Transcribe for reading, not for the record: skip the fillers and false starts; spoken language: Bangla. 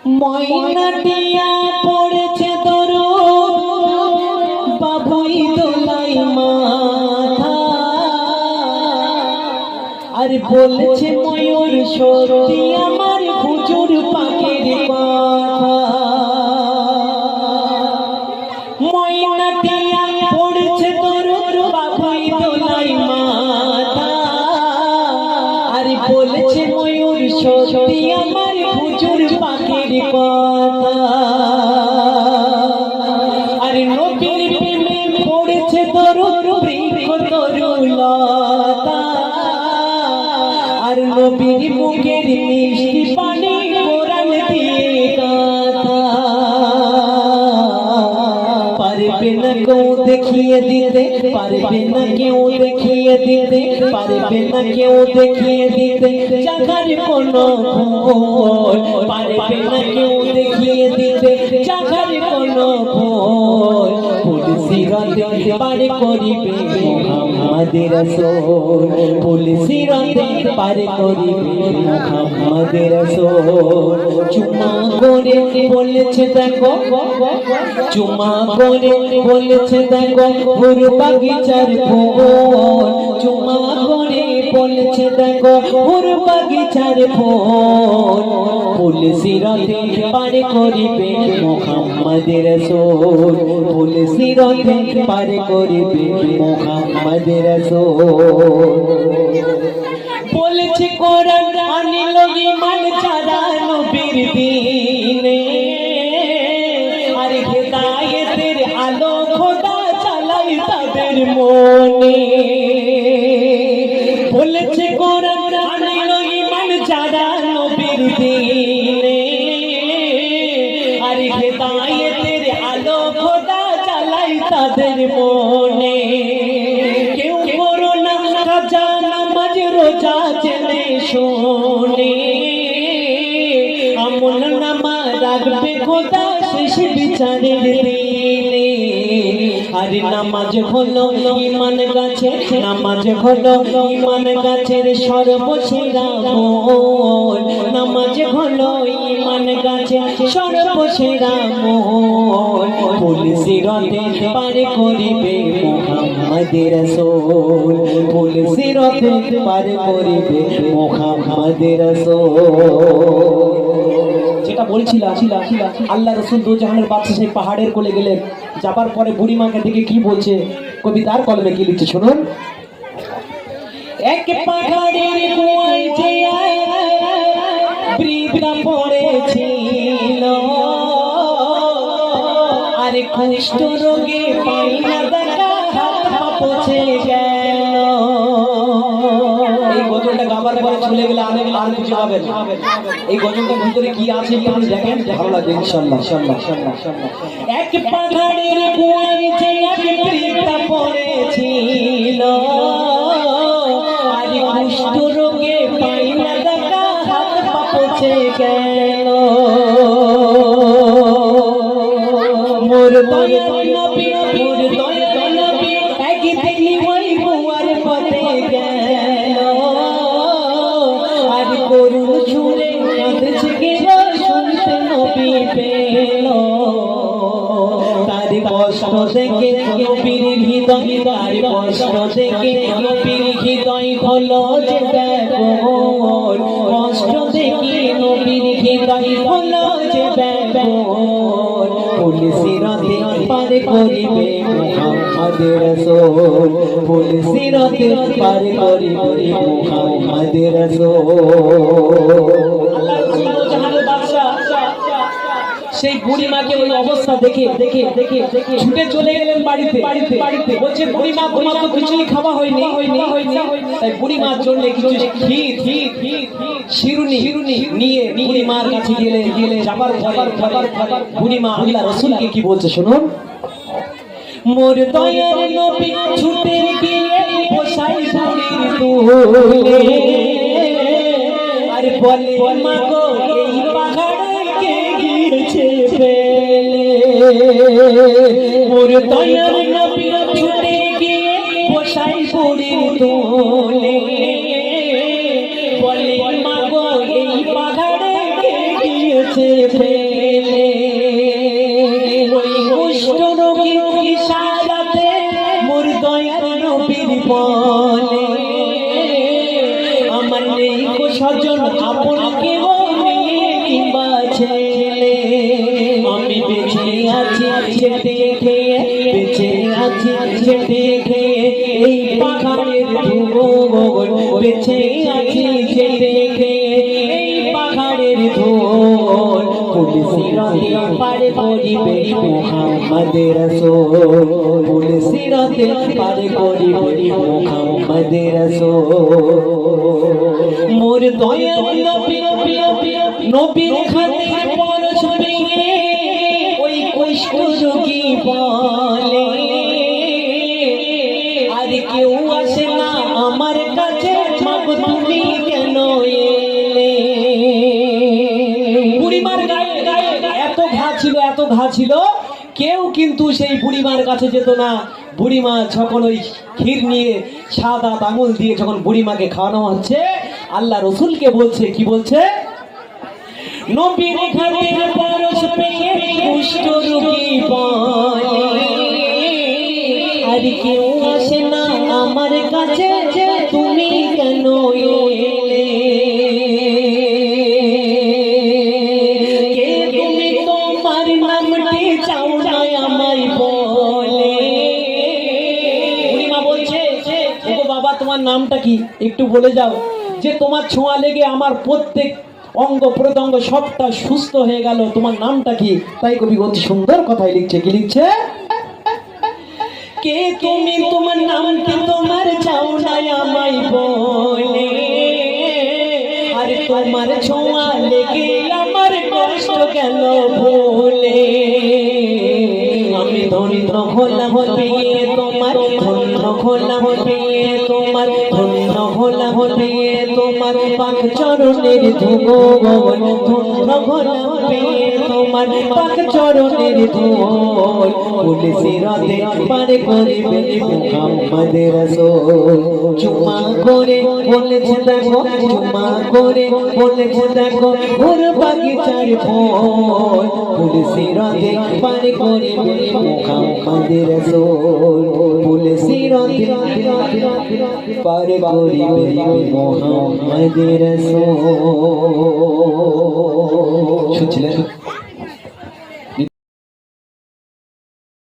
ময়নাটিয়া পড়েছে দরুদ বাবুই দোলাই মাথা আর বলছে ময়ূর সত্যি আমার হুজুর পাখির কথা। ময়নাটিয়া পড়েছে দরুদ বাবুই দোলাই মাথা আর বলছে ময়ূর সত্যি আমার হুজুর পাখির কথা। আরে নবীর প্রেমে পড়েছে দরুদ বৃক্ষ তরুলতা আর নবীর মুখের মিষ্টি পানি কোরআন দিয়ে গাথা। পারবে না কেউ দেখিয়ে দিতে, পারবে না কেউ দেখিয়ে দিতে, পারবে না কেউ দেখিয়ে দিতে জাগার কোনো ভুল, পারবে না কেউ দেখিয়ে দিতে জাগার কোনো ভুল। পুলিশিরাতে পার করিবে মুহাম্মদের রাসূল, পুলিশিরাতে পার করিবে মুহাম্মদের রাসূল। চুমা করে বলেছে দেখো, চুমা করে বলেছে দেখো ফুল বাগিচার ফুল, চুমা করে বলেছে দেখো ফুল বাগিচার ফুল। পুলিশিরাতে পার করিবে মুহাম্মদের রাসূল, পুলিশিরাতে পার করিবে মুহাম্মদের রাসূল। বলেছে কোরআন আনিল ঈমান যারা নবীর দ্বীনে আর হেদায়েতের আলো খোদা চালাই তাদের মনে। বলেছে কোরআন আনিল ঈমান যারা নবীর দ্বীনে আর হেদায়েতের আলো খোদা চালাই তাদের মনে। কেউ করো না কাজা নামাজ রোজা জেনে শুনে, আমল নামা রাখবে খোদা শেষ বিচারের দিনে। আর নামাজ হলো ঈমান গাছে, নামাজ হলো ঈমান গাছের সর্বসেরা মোল, নামাজ হলো ঈমান গাছের সর্বসেরা মোল। পুলিশিরাতে পার করিবে মুহাম্মদের রাসূল, পুলিশিরাতে পার করিবে মুহাম্মদের রাসূল। যেটা বলছিলাম আল্লাহ রাসূল দু জাহানের বাদশা সেই পাহাড়ের কোলে গেলেন, যাবার পরে বুড়িমাকে দেখে কি বলছে কবিতার কলমে কি লিখছে শুনুন। এক পাহাড়ের কুয়ায় যে বৃদ্ধা পড়েছিল আর কুষ্ঠ রোগে পাই না দেখা হাত পচে গেল। এই গজলটা গাবার পরে চলে গেলে আর বুঝে পাবেন এই গজলটার ভিতরে কি আছে আপনি দেখেন, ভালো লাগবে ইনশাআল্লাহ। এক পাহাড়ের কুয়ায় যে এক বৃদ্ধা পড়েছিল আর কুষ্ঠ রোগে পাই না দেখা হাত পচে গেল। মোর দয়াল নবী, মোর দয়াল নবী একদিন ওই কুয়ার পথে গেল আর করুণ সুরে কাঁদছে গেল শুনতে নবী পেল। তার কষ্ট দেখে নবীর হৃদয়, তার কষ্ট দেখে নবীর হৃদয় হলো যে ব্যাকুল, কষ্ট দেখে নবীর হৃদয় হলো যে ব্যাকুল। পুলিশিরাতে পার করিবে মুহাম্মদের রাসূল, পুলিশিরাতে পার করিবে মুহাম্মদের রাসূল। সেই বুড়িমাকে ওই অবস্থা দেখে ছুটে চলে গেলেন বাড়িতে। বলছে বুড়িমা তোমার তো কিছুই খাওয়া হয়নি, তাই বুড়িমার জন্য কিছু ক্ষীর শিরুনি নিয়ে বুড়িমার কাছে গেলে যাবার বুড়িমা আল্লাহ রাসূলকে কি বলছে শুনুন। মোর দয়ার নবী ছুটে গিয়ে বসাই বুড়ির তুলে আর বলে মা গো এই পাহাড়ে কে গিয়েছে ফেলে। মোর দয়ার নবী ছুটে গিয়ে বসাই বুড়ির তুলে বলে মা গো এই পাহাড়ে কে গিয়েছে ফেলে। আছি চেটে খেয়ে এই পাহাড়ের ধুলো বেঁচে আছি চেটে খেয়ে এই পাহাড়ের ধুল পুলসিরাতে পার করিবে মুহাম্মদ রাসূল পুলসিরাতে পার করিবে মুহাম্মদ রাসূল মোর দয়াল নবী নবীর খাতির পরশ পেয়ে ওই কষ্ট রোগী বলে আর কেউ আসে না আমার কাছে মাগো তুমি কেন এলে বুড়িমার গায়ে এত ঘা ছিল কেউ কিন্তু সেই বুড়িমার কাছে যেত না। বুড়িমা যখন ওই ক্ষীর নিয়ে সাদা আঙুল দিয়ে যখন বুড়িমাকে খাওয়ানো হচ্ছে আল্লাহ রসুলকে বলছে কি বলছে নবীর খাতির পরশ পেয়ে কুষ্ঠ রোগী বলে আর কেউ আসে না আমার কাছে তুমি কেন এলে কে তুমি তোমার নামটি চাও না আমায় বলে বুড়িমা বলছে ও বাবা তোমার নামটা কি একটু বলে যাও যে তোমার ছোঁয়া লেগে আমার প্রত্যেক অঙ্গ প্রত্যঙ্গ সবটা সুস্থ হয়ে গেল তোমার নামটা কি তাই কবি অতি সুন্দর কথাই লিখছে কি লিখছে কে তুমি তোমার নামটা তোমার চাও না আমায় বলে আর তোমার ছোঁয়া লেগে আমার কষ্ট গেল ভুলে আমি ধন্য হলাম পেয়ে তোমার ধন্য হলাম পেয়ে তোমার ধন্য হলাম পেয়ে তোমার পাক চরণের ধুলো ধন্য হলাম পেয়ে তোমার পাক চরণের ধুল পুলসিরাতে পার করিবে মুহাম্মদ রাসূল চুমা করে বলেছে দেখো চুমা করে বলেছে দেখো ঘুর বাগিচার ফুল পুলসিরাতে পার করিবে মুহাম্মদ রাসূল পুলসিরাতে পার করিবে মুহাম্মদ রাসূল শুনছিলেন